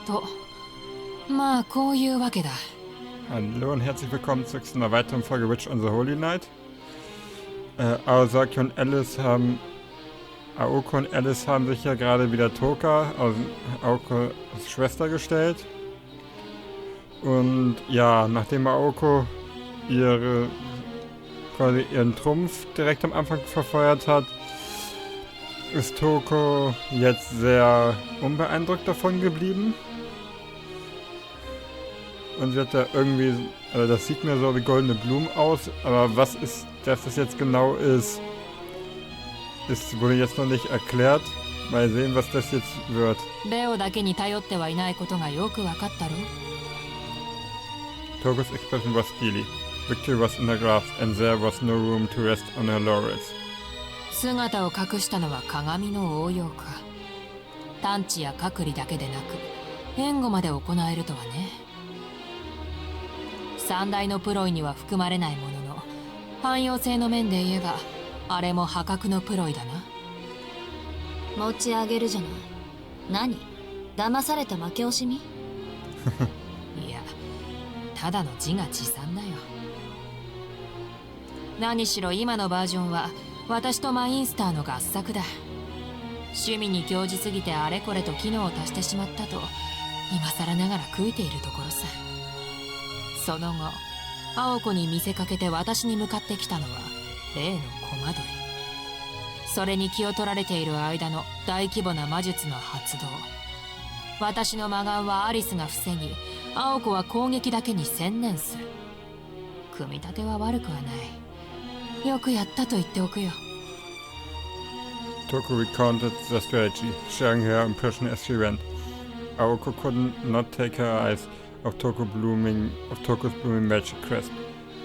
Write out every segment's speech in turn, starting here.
と、まあこういうわけだ。 Hallo und herzlich willkommen zu einer weiteren Folge Witch on the Holy Night. Aoki und Alice haben sich ja gerade wieder Touko, also Aokos Schwester, gestellt. Und ja, nachdem Aoko ihren Trumpf direkt am Anfang verfeuert hat, ist Touko jetzt sehr unbeeindruckt davon geblieben. Und sie hat da irgendwie, also das sieht mir so wie goldene Blumen aus, aber was das jetzt genau ist, wurde jetzt noch nicht erklärt. Mal sehen, was das jetzt wird. Touko's expression was steely. Victory was in her grasp, and there was no room to rest on her laurels. 姿を隠したのは鏡の応用か。探知や隔離だけでなく援護まで行えるとはね。三大のプロイには含まれないものの、汎用性の面で言えばあれも破格のプロイだな。持ち上げるじゃない。何？騙された負け惜しみ？いや、ただの自画自賛だよ。何しろ今のバージョンは私とマインスターの合作だ。趣味に興じすぎてあれこれと機能を足してしまったと今更ながら悔いているところさ。その後、青子に見せかけて私に向かってきたのは例のコマ撮り。それに気を取られている間の大規模な魔術の発動。私の魔眼はアリスが防ぎ、青子は攻撃だけに専念する。組み立ては悪くはない。よくやったと言っておくよ。Touko recounted the strategy, sharing her impression as she went. Aoko could not take her eyes off Touko's blooming magic crest.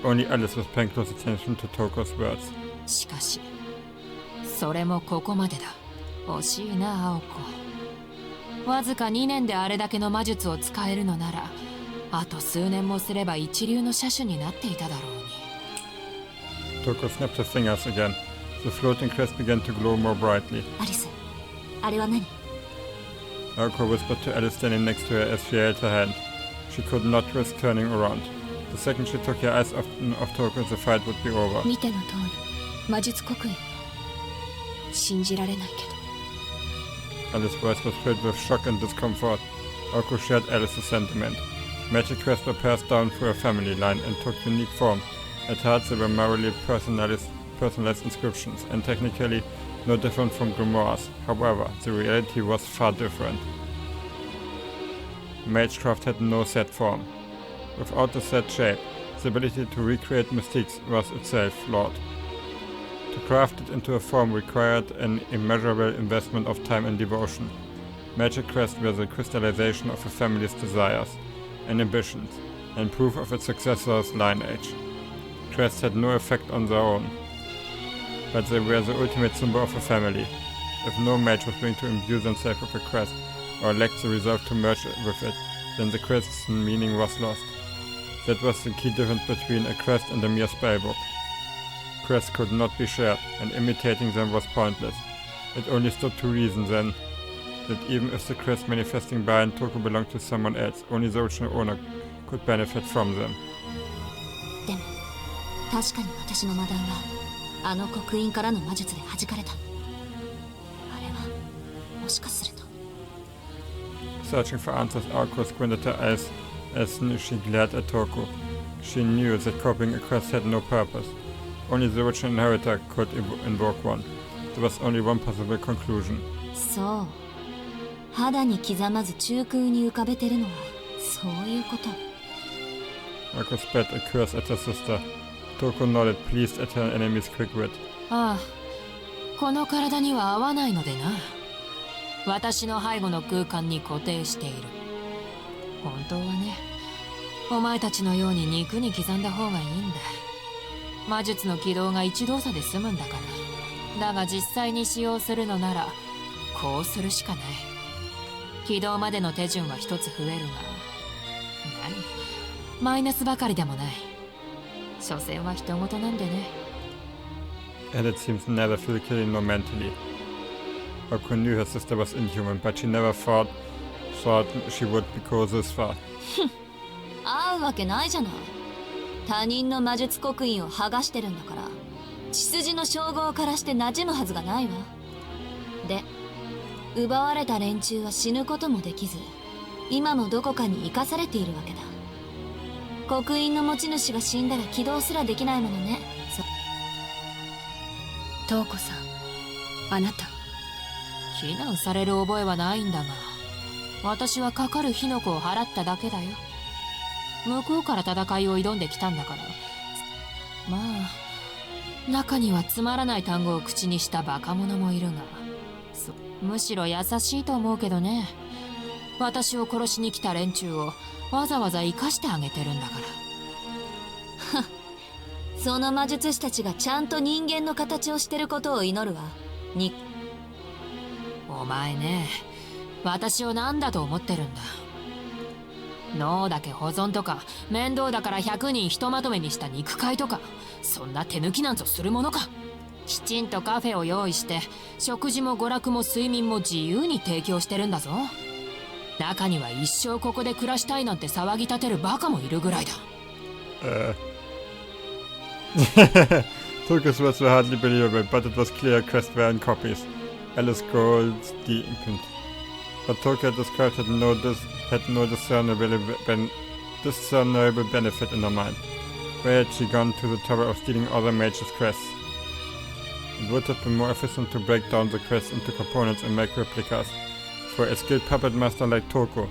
Only Alice was paying close attention to Touko's words. しかし、それもここまでだ。惜しいな、青子。わずか2年であれだけの魔術を使えるのなら、あと数年もすれば一流の射手になっていただろうに。Touko snapped her fingers again. The floating crest began to glow more brightly. アリス、あれは何？ Aoko whispered to Alice standing next to her as she held her hand. She could not risk turning around. The second she took her eyes off Touko, the fight would be over. 見ての通り、魔術刻印。信じられないけど。Alice's voice was filled with shock and discomfort. Aoko shared Alice's sentiment. Magic crests were passed down through a family line and took unique forms. At heart they were merely personalized inscriptions, and technically no different from grimoires. However, the reality was far different. Magecraft had no set form. Without a set shape, the ability to recreate mystiques was itself flawed. To craft it into a form required an immeasurable investment of time and devotion. Magic crests were the crystallization of a family's desires and ambitions, and proof of its successor's lineage. Crests had no effect on their own, but they were the ultimate symbol of a family. If no mage was willing to imbue themselves with a crest, or lacked the resolve to merge with it, then the crest's meaning was lost. That was the key difference between a crest and a mere spellbook. Crests could not be shared, and imitating them was pointless. It only stood to reason then, that even if the crest manifesting behind Touko belonged to someone else, only the original owner could benefit from them. でも、確かに私の魔弾はあの刻印からの魔術で弾かれた。あれはもしかすると。Searching for answers, Aoko squinted her eyes as she glared at Touko. She knew that copying a crest had no purpose. Only the original inheritor could invoke one. There was only one possible conclusion. そう。肌に刻まず中空に浮かべてるのはそういうこと。Aoko spat a curse at her sister. Touko nodded, pleased at her enemy's quick wit. ああ、この体には合わないのでな。私の背後の空間に固定している。本当はね、お前たちのように肉に刻んだ方がいいんだ。魔術の起動が一動作で済むんだから。だが実際に使用するのなら、こうするしかない。起動までの手順は一つ増えるが、マイナスばかりでもない。所詮は人事なんでね。And it seems neither physically nor mentally. Touko knew her sister was inhuman, but she never thought thought she would go this far. 会うわけないじゃない。他人の魔術刻印を剥がしてるんだから、血筋の称号からして馴染むはずがないわ。で、奪われた連中は死ぬこともできず、今もどこかに生かされているわけだ。刻印の持ち主が死んだら起動すらできないものね。トウコさん、あなた非難される覚えはないんだが、私はかかる火の粉を払っただけだよ。向こうから戦いを挑んできたんだから。まあ中にはつまらない単語を口にしたバカ者もいるが、むしろ優しいと思うけどね。私を殺しに来た連中をわざわざ生かしてあげてるんだから。その魔術師たちがちゃんと人間の形をしてることを祈るわ。お前ね、私を何だと思ってるんだ。脳だけ保存とか、面倒だから100人ひとまとめにした肉塊とか、そんな手抜きなんぞするものか。きちんとカフェを用意して、食事も娯楽も睡眠も自由に提供してるんだぞ。中には一生ここで暮らしたいなんて騒ぎ立てるバカもいるぐらいだ。Touko's words were hardly believable, but it was clear Crest were in copies. Alice Gold's deepened. What Touko had described had no discernible benefit in her mind. Where had she gone to the trouble of stealing other mages' crests? It would have been more efficient to break down the crests into components and make replicas. For a skilled puppet master like Touko,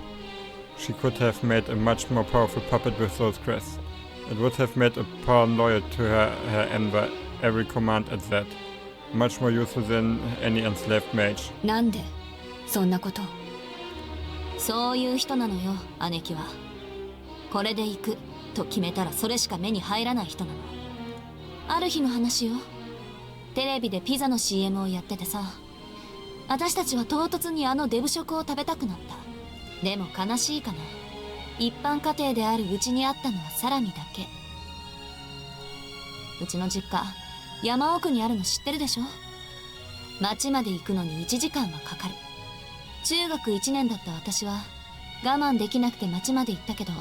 she could have made a much more powerful puppet with those crests. It would have made a pawn loyal to her envy, every command at that. Much more useful than any enslaved mage. なんでそんなことを？そういう人なのよ、姉貴は。これで行くと決めたらそれしか目に入らない人なの。ある日の話よ。テレビでピザの CM をやっててさ、私たちは唐突にあのデブ食を食べたくなった。でも悲しいかな。一般家庭であるうちにあったのはサラミだけ。うちの実家、山奥にあるの知ってるでしょ？町まで行くのに1時間はかかる。中学1年だった私は我慢できなくて町まで行ったけど、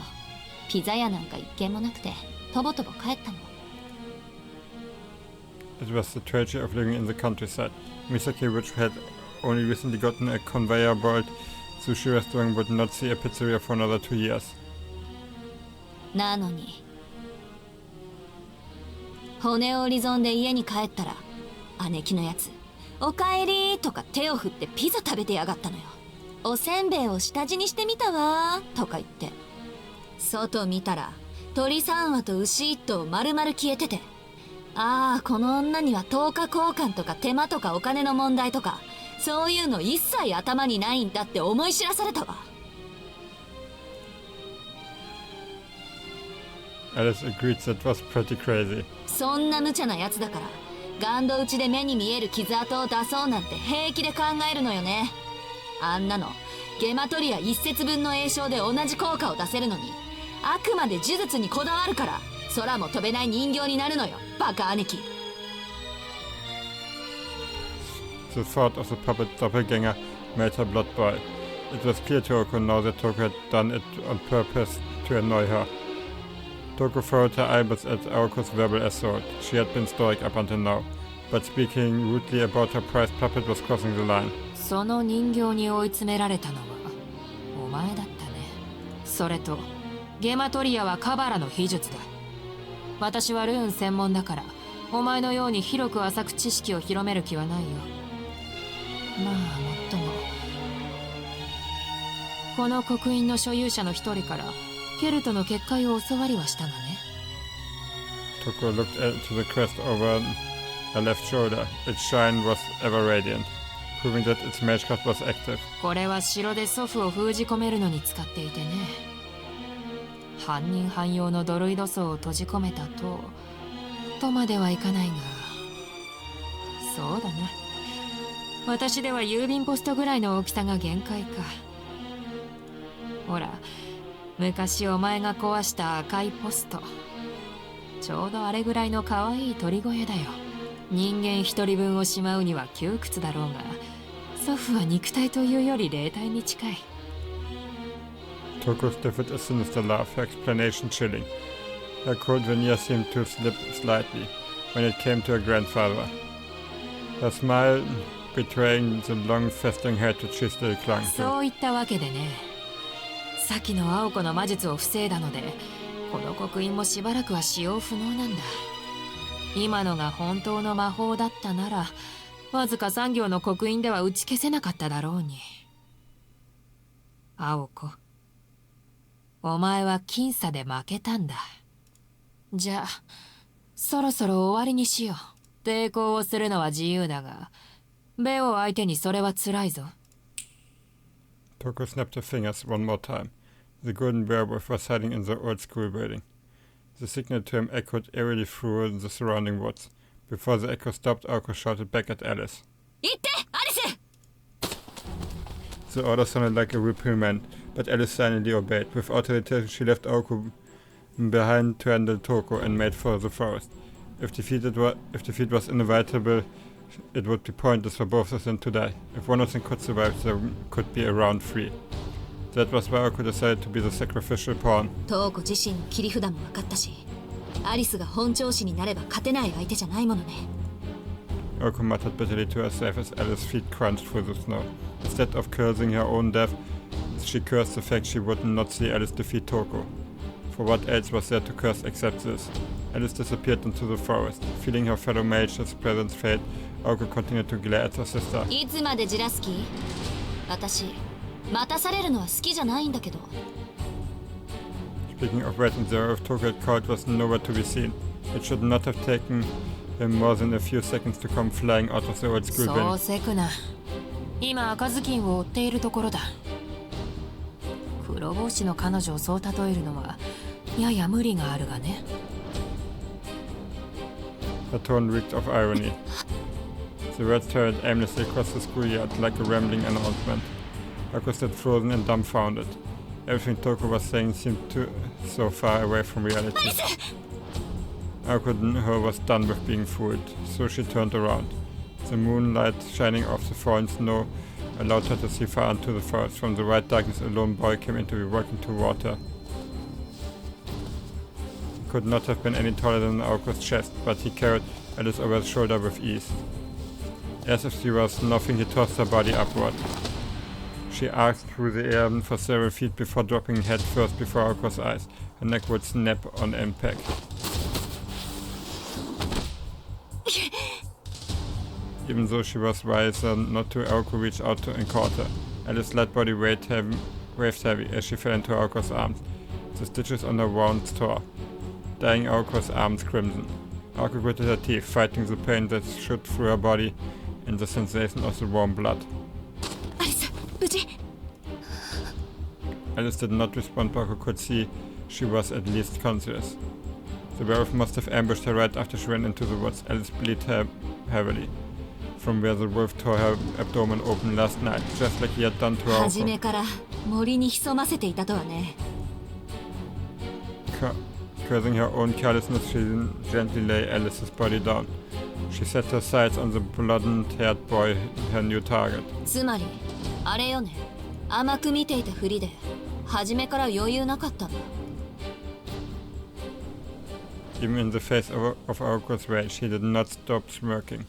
ピザ屋なんか一軒もなくてとぼとぼ帰ったの。It was the tragedy of living in the countryside. Misaki, which had only recently gotten a conveyor belt sushi restaurant, would not see a pizzeria for another 2 years. なのに骨折り損で家に帰ったら、姉貴のやつ「おかえり」とか手を振ってピザ食べてやがったのよ。おせんべいを下地にしてみたわとか言って、外見たら鳥3羽と牛1頭丸々消えてて、ああこの女には10日交換とか手間とかお金の問題とかそういうの一切頭にないんだって思い知らされたわ。Alice agreed that was pretty crazy. そんな無茶なやつだからガンド打ちで目に見える傷跡を出そうなんて平気で考えるのよね。あんなのゲマトリア一節分の栄唱で同じ効果を出せるのに、あくまで呪術にこだわるから空も飛べない人形になるのよ、バカ兄貴。The thought of the puppet doppelganger made her blood boil. It was clear to Touko now that Touko had done it on purpose to annoy her. Touko furrowed her eyebrows at Aoko's verbal assault. She had been stoic up until now, but speaking rudely about her prized puppet was crossing the line. その人形に追い詰められたのはお前だったね。それとゲマトリアはカバラの秘術だ。私はルーン専門だからお前のように広く浅く知識を広める気はないよ。まあもっともこの刻印の所有者の一人からケルトの結界を教わりはしたがね。Touko looked to the crest over her left shoulder. Its shine was ever radiant, proving that its magecraft was active. これは城で祖父を封じ込めるのに使っていてね。半人半用のドルイド層を閉じ込めたとまではいかないが、そうだな。私では郵便ポストぐらいの大きさが限界か。ほら、昔お前が壊した赤いポスト、ちょうどあれぐらいの可愛い鳥小屋だよ。人間一人分をしまうには窮屈だろうが、祖父は肉体というより霊体に近い。Touko sniffed a sinister laugh, her explanation chilling. Her cold veneer seemed to slip slightly when it came to her grandfather. Her smile betraying the long festering hatred she still clung to. そういったわけでね。さっきの青子の魔術を防いだので、この刻印もしばらくは使用不能なんだ。今のが本当の魔法だったなら、わずか3行の刻印では打ち消せなかっただろうに。青子、お前は僅差で負けたんだ。じゃあ、そろそろ終わりにしよう。抵抗をするのは自由だが、ベオ相手にそれは辛いぞ。Touko snapped her fingers one more time. The golden werewolf was hiding in the old school building. The signal to him echoed eerily through the surrounding woods. Before the echo stopped, Touko shouted back at Alice. 行って、アリス! The order sounded like a reprimand, but Alice silently obeyed. Without hesitation, she left Touko behind to handle Touko and made for the forest. If defeat was inevitable, it would be pointless for both of them to die. If one of them could survive, there could be a round 3. That was why Touko decided to be the sacrificial pawn. トウコ自身の切り札も分かったし、アリスが本調子になれば勝てない相手じゃないものね。Touko muttered bitterly to herself as Alice's feet crunched through the snow. Instead of cursing her own death, she cursed the fact she would not see Alice defeat Touko. For what else was there to curse except this? Alice disappeared into the forest. Feeling her fellow mage's presence fade, Touko continued to glare at her sister. いつまでじらす気？私、待たされるのは好きじゃないんだけど。Speaking of waiting, the earth Touko had called was nowhere to be seen. It should not have taken him more than a few seconds to come flying out of the old school そう building. せくな。今赤ずきんを追っているところだ。黒帽子の彼女をそう例えるのはやや無理があるがね。Her tone reeked of irony. The words traveled aimlessly across the schoolyard like a rambling announcement. Touko stood frozen and dumbfounded. Everything Touko was saying seemed so far away from reality. Touko was done with being fooled, so she turned around. The moonlight shining off the fallen snow allowed her to see far into the forest. From the white darkness, a lone boy came into view walking toward her. He could not have been any taller than Touko's chest, but he carried Alice over his shoulder with ease. As if she was nothing, he tossed her body upward. She arced through the air for several feet before dropping head first before Touko's eyes. Her neck would snap on impact. Even though she was wiser not to, Touko reached out and caught her. Alice's light body waved heavy as she fell into Touko's arms. The stitches on her wounds tore, dyeing Touko's arms crimson. Touko gritted her teeth, fighting the pain that shoot through her body and the sensation of the warm blood. アリス、無事。Alice did not respond, but Touko could see she was at least conscious. The werewolf must have ambushed her right after she ran into the woods. Alice bleeded heavily from where the wolf tore her abdomen open last night, just like he had done to Touko. 初めから森に潜ませていたとはね。Cursing her own carelessness, she gently lay Alice's body down. She set her sights on the blonde-haired boy, her new target. つまり、あれよね。甘く見ていたふりで、初めから余裕なかったんだ。Even in the face of Touko's rage, he did not stop smirking.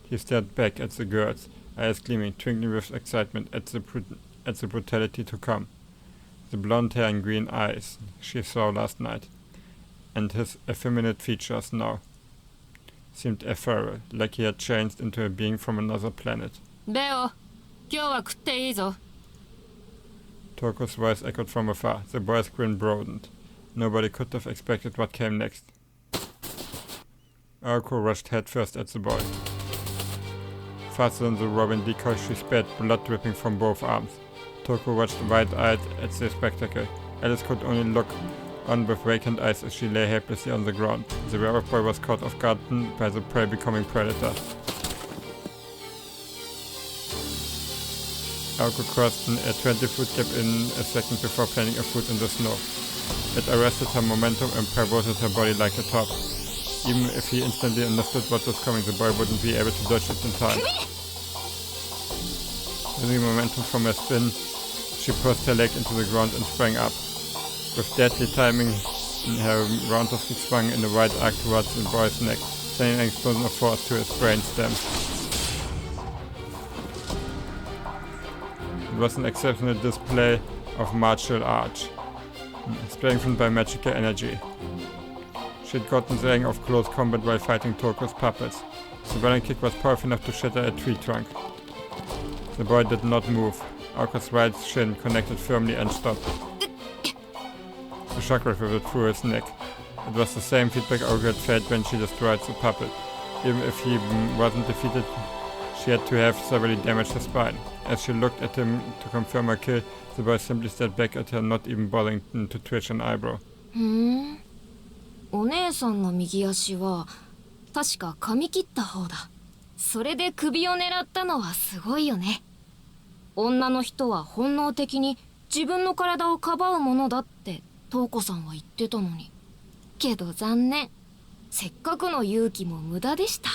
He stared back at the girls, eyes gleaming, twinkling with excitement at the brutality to come. The blonde hair and green eyes she saw last night, and his effeminate features now, seemed ethereal, like he had changed into a being from another planet. ベオ、今日は食っていいぞ。Touko's voice echoed from afar. The boy's grin broadened. Nobody could have expected what came next. Touko rushed headfirst at the boy. Faster than the robin decoy, she sped, blood dripping from both arms. Touko watched wide-eyed at the spectacle. Alice could only look on with vacant eyes as she lay helplessly on the ground. The werewolf boy was caught off guard by the prey becoming predator. Touko crossed a 20-foot gap in a second before planting a foot in the snow. It arrested her momentum and pivoted her body like a top. Even if he instantly understood what was coming, the boy wouldn't be able to dodge it in time. Losing momentum from her spin, she pushed her leg into the ground and sprang up. With deadly timing, her roundhouse kick swung in a wide arc towards the boy's neck, sending an explosion of force to his brainstem. It was an exceptional display of martial arts, strengthened by magical energy. She had gotten the hang of close combat while fighting Touko's puppets. The running kick was powerful enough to shatter a tree trunk. The boy did not move. Aoko's right shin connected firmly and stopped. The shock riveted through his neck. It was the same feedback Aoko had felt when she destroyed the puppet. Even if he wasn't defeated, she had to have severely damaged his spine. As she looked at him to confirm her kill, the boy simply stared back at her, not even bothering to twitch an eyebrow. お姉さんの右足は確か噛み切った方だ。それで首を狙ったのはすごいよね。女の人は本能的に自分の体をかばうものだってトウコさんは言ってたのに。けど残念。せっかくの勇気も無駄でした。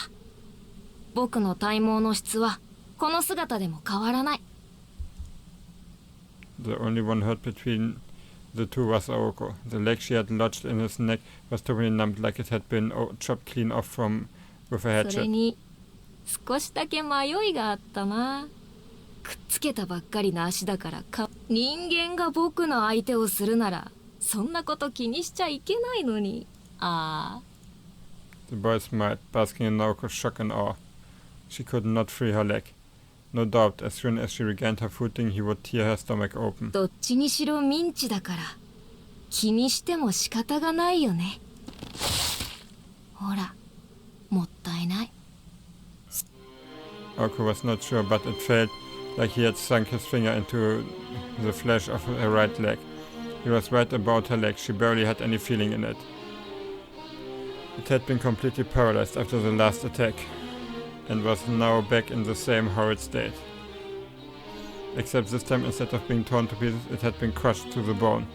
僕の体毛の質はこの姿でも変わらない。The only one hurt between the two was Aoko. The leg she had lodged in his neck was totally numbed, like it had been chopped clean off with a それ hatchet. に少しだけ迷いがあったな。くっつけたばっかりの足だから人間が僕の相手をするならそんなこと気にしちゃいけないのに。ああ。 The boy smiled, basking in Aoko's shock and awe. She could not free her leg. No doubt, as soon as she regained her footing, he would tear her stomach open. どっちにしろミンチだから気にしても仕方がないよね。ほら、もったいない。 Aoko was not sure, but it felt like he had sunk his finger into the flesh of her right leg. He was right about her leg. She barely had any feeling in it. It had been completely paralyzed after the last attack, and was now back in the same horrid state. Except this time, instead of being torn to pieces, it had been crushed to the bone.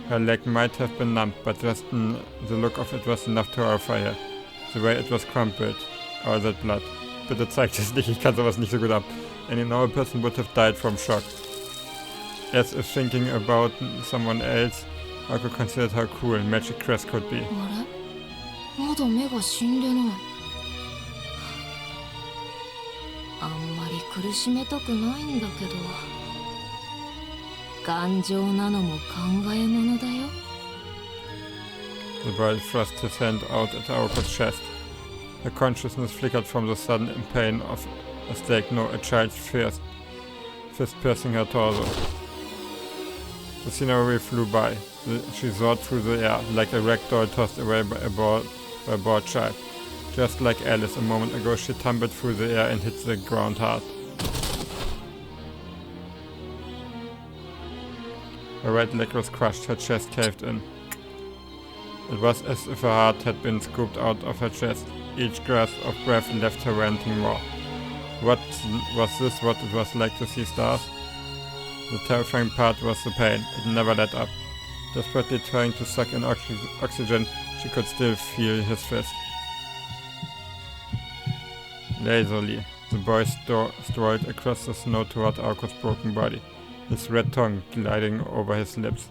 Her leg might have been numbed, but just the look of it was enough to horrify her. The way it was crumpled, all that blood. Bitte zeigt es nicht, ich kann sowas nicht so gut ab. Any normal person would have died from shock. As if thinking about someone else, Aoko considered how cruel Magic Crest could be. あれ？まだ目が死んでない。あんまり苦しめたくないんだけど。頑丈なのも考えものだよ。The boy thrust his hand out at Aoko's chest. Her consciousness flickered from the sudden pain of a stake, no, a child's fist piercing her torso. The scenery flew by. She soared through the air, like a ragdoll tossed away by a bored child. Just like Alice a moment ago, she tumbled through the air and hit the ground hard. Her right leg was crushed, her chest caved in. It was as if her heart had been scooped out of her chest. Each gasp of breath left her wanting more. Was this what it was like to see stars? The terrifying part was the pain. It never let up. Desperately trying to suck in oxygen, she could still feel his fist. Lazily, the boy strolled across the snow toward Aoko's broken body, his red tongue gliding over his lips.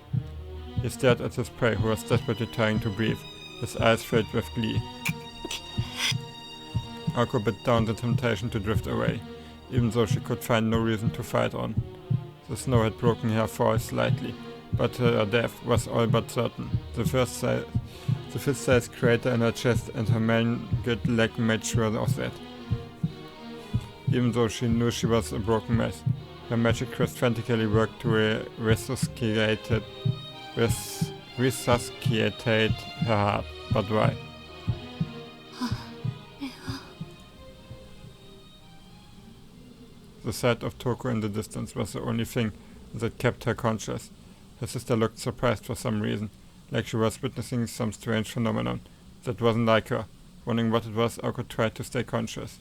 He stared at his prey, who was desperately trying to breathe, his eyes filled with glee. Aoko bit down the temptation to drift away, even though she could find no reason to fight on. The snow had broken her fall slightly, but her death was all but certain. The fist-sized crater in her chest and her mangled leg made sure of that. Even though she knew she was a broken mess, her magic crest frantically worked to resuscitate her heart. But why? The sight of Touko in the distance was the only thing that kept her conscious. Her sister looked surprised for some reason, like she was witnessing some strange phenomenon that wasn't like her. Wondering what it was, Aoko tried to stay conscious.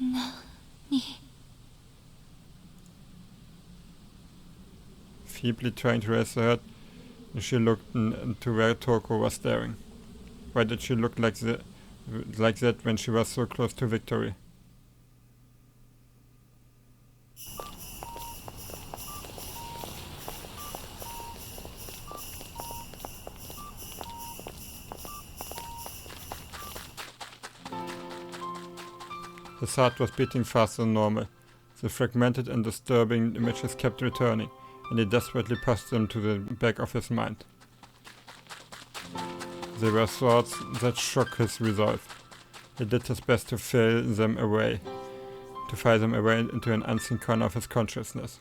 Feebly trying to raise her head, she looked into where Touko was staring. Why did she look like that when she was so close to victory? His heart was beating faster than normal. The fragmented and disturbing images kept returning, and he desperately pushed them to the back of his mind. They were thoughts that shook his resolve. He did his best to file them away into an unseen corner of his consciousness.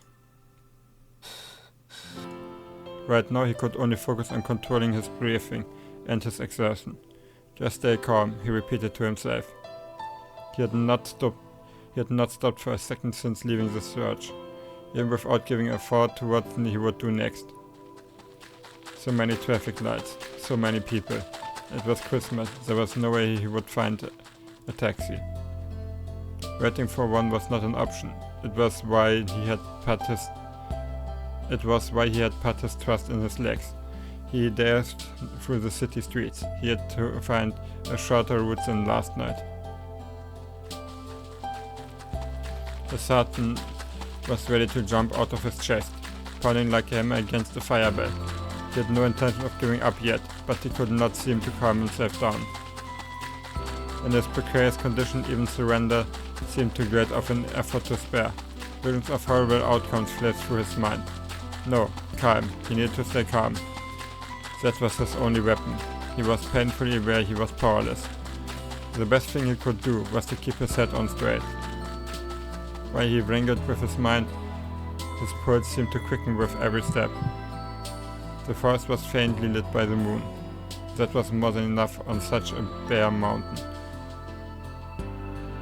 Right now he could only focus on controlling his breathing and his exertion. Just stay calm, he repeated to himself. He had not stopped for a second since leaving the search, even without giving a thought to what he would do next. So many traffic lights, so many people. It was Christmas, there was no way he would find a taxi. Waiting for one was not an option. It was why he had put his trust in his legs. He dashed through the city streets. He had to find a shorter route than last night. His heart was ready to jump out of his chest, pounding like a hammer against the fire bell. He had no intention of giving up yet, but he could not seem to calm himself down. In his precarious condition, even surrender seemed too great of an effort to spare. Visions of horrible outcomes flashed through his mind. No, calm. He needed to stay calm. That was his only weapon. He was painfully aware he was powerless. The best thing he could do was to keep his head on straight. While he wrangled with his mind, his pulse seemed to quicken with every step. The forest was faintly lit by the moon. That was more than enough on such a bare mountain.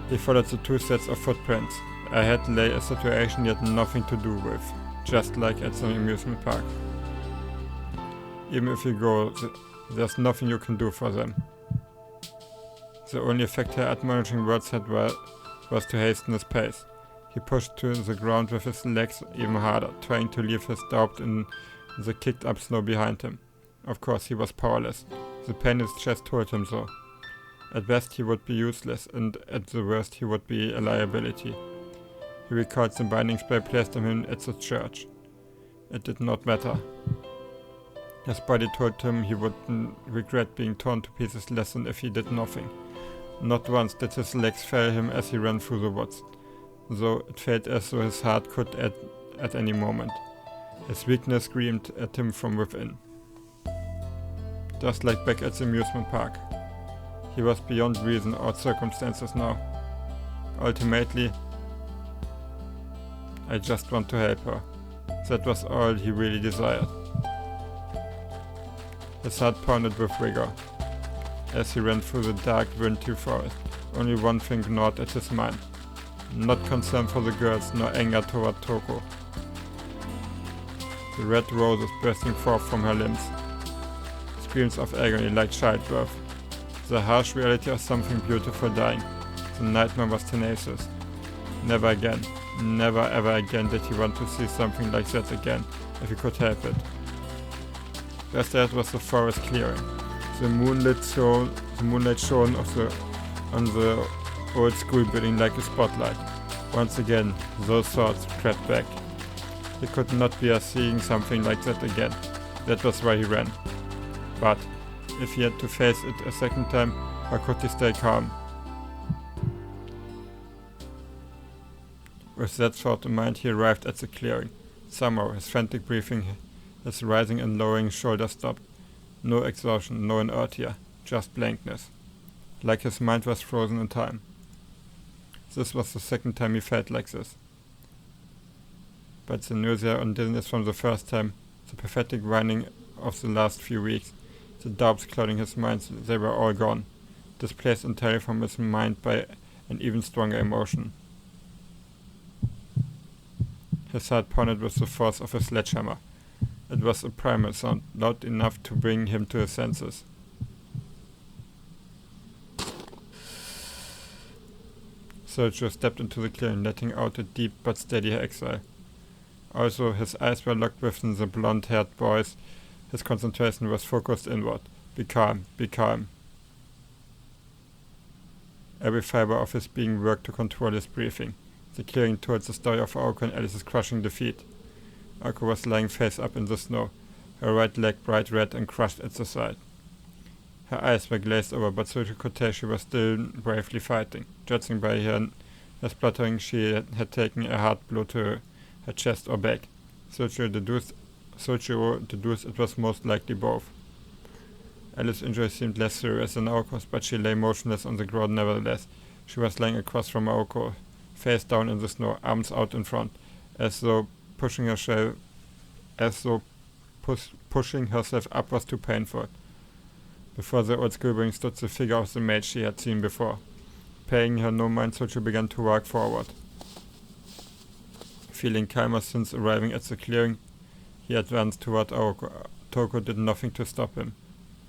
He followed the two sets of footprints. Ahead lay a situation he had nothing to do with, just like at the amusement park. Even if you go, there's nothing you can do for them. The only effect her admonishing words had was to hasten his pace. He pushed to the ground with his legs even harder, trying to leave his doubt in the kicked-up snow behind him. Of course, he was powerless. The pain in his chest told him so. At best he would be useless, and at the worst he would be a liability. He recalled the binding spell placed on him at the church. It did not matter. His body told him he would regret being torn to pieces less than if he did nothing. Not once did his legs fail him as he ran through the woods, though it felt as though his heart could at any moment. His weakness screamed at him from within. Just like back at the amusement park. He was beyond reason or circumstances now. Ultimately, I just want to help her. That was all he really desired. His heart pounded with vigor. As he ran through the dark, wintry forest, only one thing gnawed at his mind. Not concern for the girls, nor anger toward Touko. The red roses bursting forth from her limbs. Screams of agony like childbirth. The harsh reality of something beautiful dying. The nightmare was tenacious. Never again, never ever again did he want to see something like that again, if he could help it. Just ahead was the forest clearing. The moonlight shone on the old school building like a spotlight. Once again, those thoughts crept back. He could not bear seeing something like that again. That was why he ran. But if he had to face it a second time, how could he stay calm? With that thought in mind, he arrived at the clearing. Somehow, his frantic breathing, his rising and lowering shoulders stopped. No exhaustion, no inertia, just blankness. Like his mind was frozen in time. This was the second time he felt like this. But the nausea and dizziness from the first time, the pathetic whining of the last few weeks, the doubts clouding his mind, they were all gone, displaced entirely from his mind by an even stronger emotion. His heart pounded with the force of a sledgehammer. It was a primal sound, loud enough to bring him to his senses. Sergio stepped into the clearing, letting out a deep but steady exhale. Also, his eyes were locked within the blonde-haired boy's. His concentration was focused inward. Be calm, be calm. Every fiber of his being worked to control his breathing. The clearing told the story of Aoko and Alice's crushing defeat. Aoko was lying face up in the snow, her right leg bright red and crushed at the side. Her eyes were glazed over, but Sergio could tell she was still bravely fighting, judging by her spluttering she had taken a hard blow to her chest or back. Soichiro deduced it was most likely both. Alice's injury seemed less serious than Aoko's, but she lay motionless on the ground nevertheless. She was lying across from Aoko, face down in the snow, arms out in front, as though pushing herself up was too painful. Before the old schoolboy stood the figure of the mage she had seen before. Paying her no mind, Soichiro began to walk forward. Feeling calmer since arriving at the clearing, he advanced toward Aoko. Touko did nothing to stop him.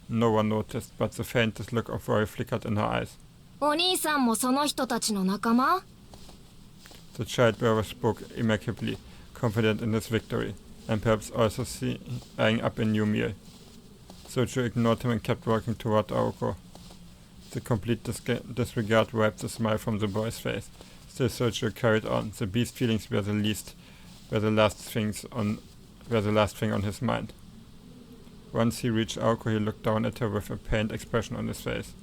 No one noticed, but the faintest look of worry flickered in her eyes. お兄さんもその人たちの仲間? The child bearer spoke immaculately, confident in his victory, and perhaps also eyeing up a new meal. Soichiro ignored him and kept walking toward Aoko. The complete disregard wiped the smile from the boy's face. Still, Soichiro carried on. The beast feelings were the last thing on his mind. Once he reached Aoko, he looked down at her with a pained expression on his face.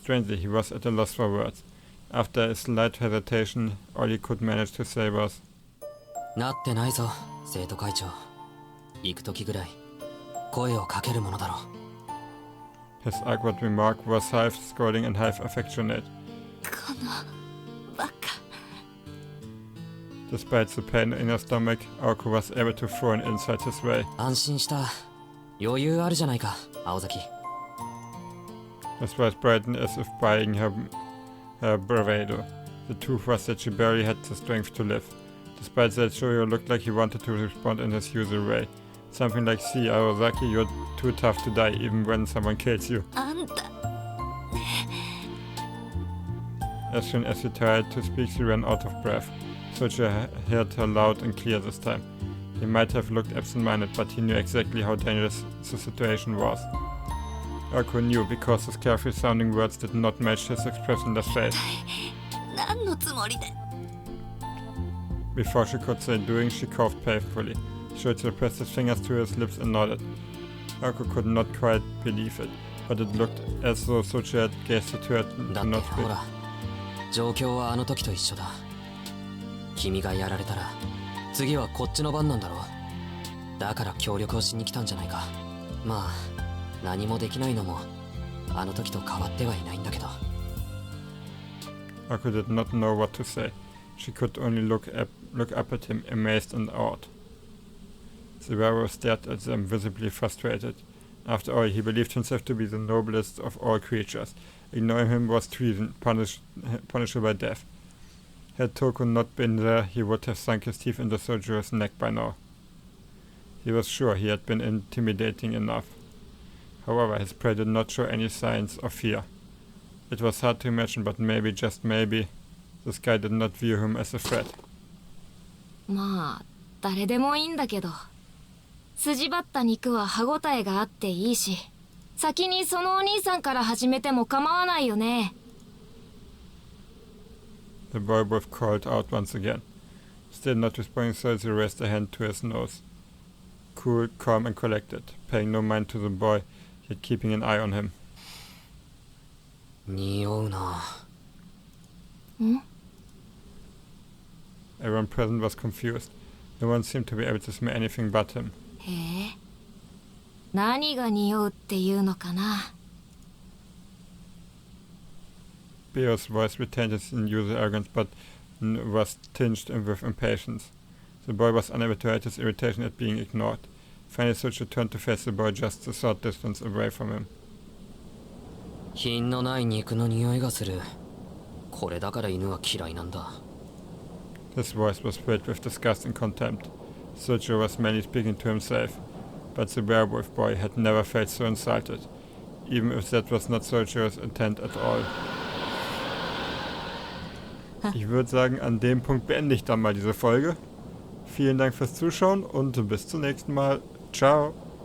Strangely, he was at a loss for words. After a slight hesitation, all he could manage to say was, なってないぞ、生徒会長。行く時ぐらい声をかけるものだろう。 His awkward remark was half scolding and half affectionate. このバカ. Despite the pain in her stomach, Aoko was able to throw an insult his way. 安心した。余裕あるじゃないか、青崎。 His voice brightened as if buying her bravado. The truth was that she barely had the strength to live. Despite that, Shoujo looked like he wanted to respond in his usual way. Something like, see, Aozaki, you're too tough to die even when someone kills you. あんた. As soon as he tried to speak, she ran out of breath. Soichiro heard her loud and clear this time. He might have looked absent-minded, but he knew exactly how dangerous the situation was. Aoko knew because his carefree-sounding words did not match his expressionless face. 何のつもりで? Before she could say doing, she coughed painfully. Soichiro pressed his fingers to his lips and nodded. Aoko could not quite believe it, but it looked as though Soichiro had gestured to her to not speak. ほら、状況はあの時と一緒だ。君がやられたら、次はこっちの番なんだろう。だから協力をしに来たんじゃないか。まあ、何もできないのも、あの時と変わってはいないんだけど。Aoko did not know what to say. She could only look up at him, amazed and awed. The werewolf stared at them, visibly frustrated. After all, he believed himself to be the noblest of all creatures. Ignoring him was treason, punishable by death. Had Touko not been there, he would have sunk his teeth into Soichiro's neck by now. He was sure he had been intimidating enough. However, his prey did not show any signs of fear. It was hard to imagine, but maybe, just maybe, this guy did not view him as a threat. まあ、誰でもいいんだけど。筋張った肉は歯ごたえがあっていいし、先にそのお兄さんから始めても構わないよね。The werewolf called out once again. Still not responding, Soichiro raised a hand to his nose. Cool, calm and collected, paying no mind to the boy, yet keeping an eye on him. 匂うな。ん? Everyone present was confused. No one seemed to be able to smell anything but him. へえ。何が匂うっていうのかな。Beo's voice retained its usual arrogance, but was tinged with impatience. The boy was unable to hide his irritation at being ignored. Finally, Soichiro turned to face the boy just a short distance away from him. 品のない肉の匂いがする。これだから犬は嫌いなんだ。His voice was filled with disgust and contempt. Soichiro was mainly speaking to himself, but the werewolf boy had never felt so insulted, even if that was not Soichiro's intent at all. Ich würde sagen, an dem Punkt beende ich dann mal diese Folge. Vielen Dank fürs Zuschauen und bis zum nächsten Mal. Ciao!